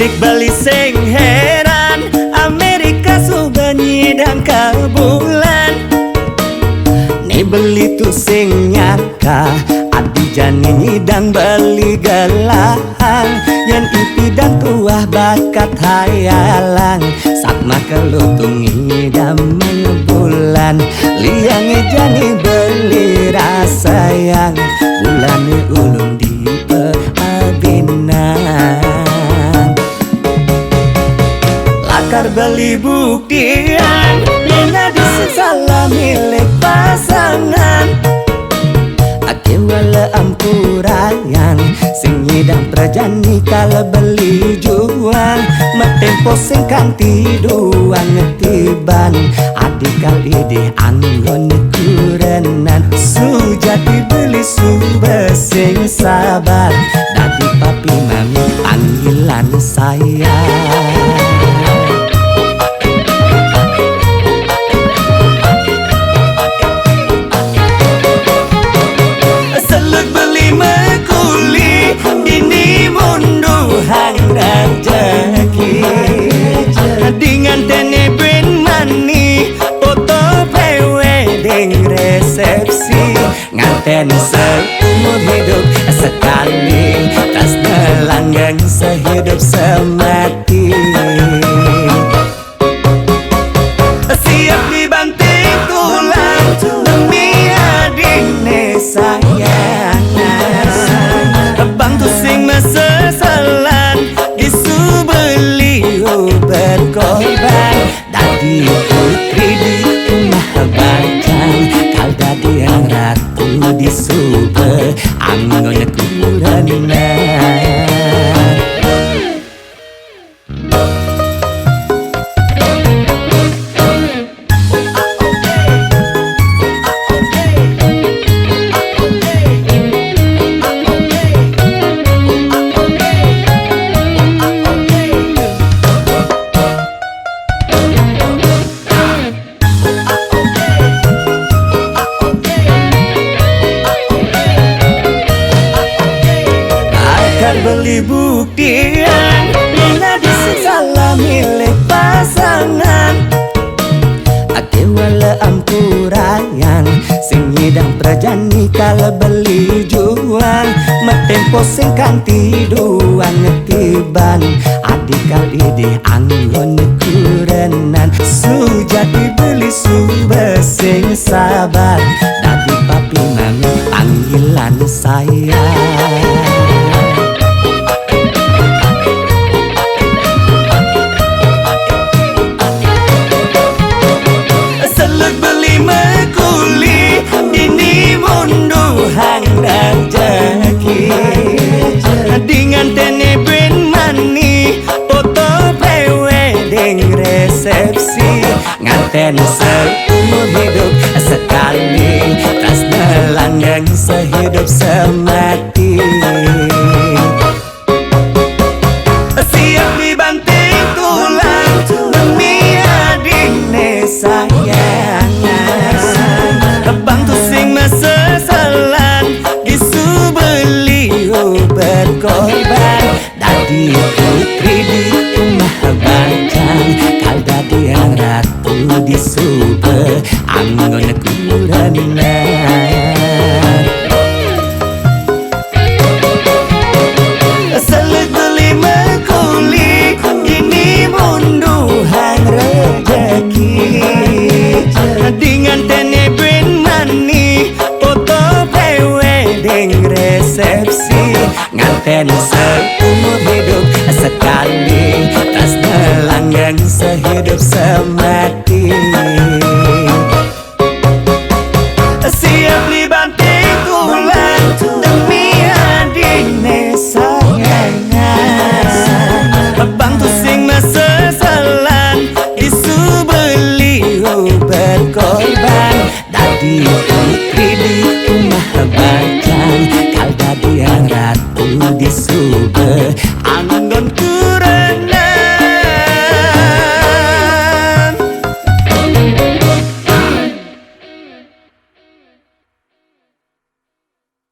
Adik Bali sing heran, Amerika sudah nyidang ke bulan. Nih beli tu sing nyaka, adi jani nyidang beli gelang. Yang ipi dan tuah bakat hayalang, sama kelutung nyidam bulan. Liang jani beli rasa yang bulan ulung di abinan. Lakar beli buktian, dina disesala milik pasangan. Akiwala ampurayan, sing nyidang prajani kala beli juang. Matempo sing kanti duang ngetiban, adik kali di anggon kurenan. Sujati beli suba sing sabar, dadi papi mami panggilan saya. Dengan tene ben mani, foto pre-wedding resepsi. Nganten seumur hidup sekali, tas langgeng sehidup semati. Siap dibanting tulang demi adine sayangan. Bantu sing mesesalan, isu beliau berkorban. Dadi putri di rumah bajang, kal dadi yang ratu di super anggon kurenan. Beli buktian, dina disesala milik pasangan. Akiwala ampurayan, sing nyidang prajani kala beli juang. Matempo sing kanti duang ngetiban, adik kali di anggon kurenan. Sujati beli suba sing sabar, dadi papi mami panggilan saya. Dengan tene ben mani, foto pre-wedding resepsi. Nganten seumur hidup sekali, tas langgeng sehidup semati. Siap dibanting tulang demi adine sayangan. Bantu sing mesesalan, isu beliau berkorban. Dadi putri di rumah bajang, kal dadi yang ratu di super anggon kurenan. Seluk beli mekulik, ini munduhan rejeki. Dengan tene ben mani, foto pre-wedding resepsi. Nganten seumur hidup sekali, tas langgeng sehidup semati. Siap dibanting tulang demi adine sayangan. Bantu sing mesesalan, isu beliau berkorban. Dadi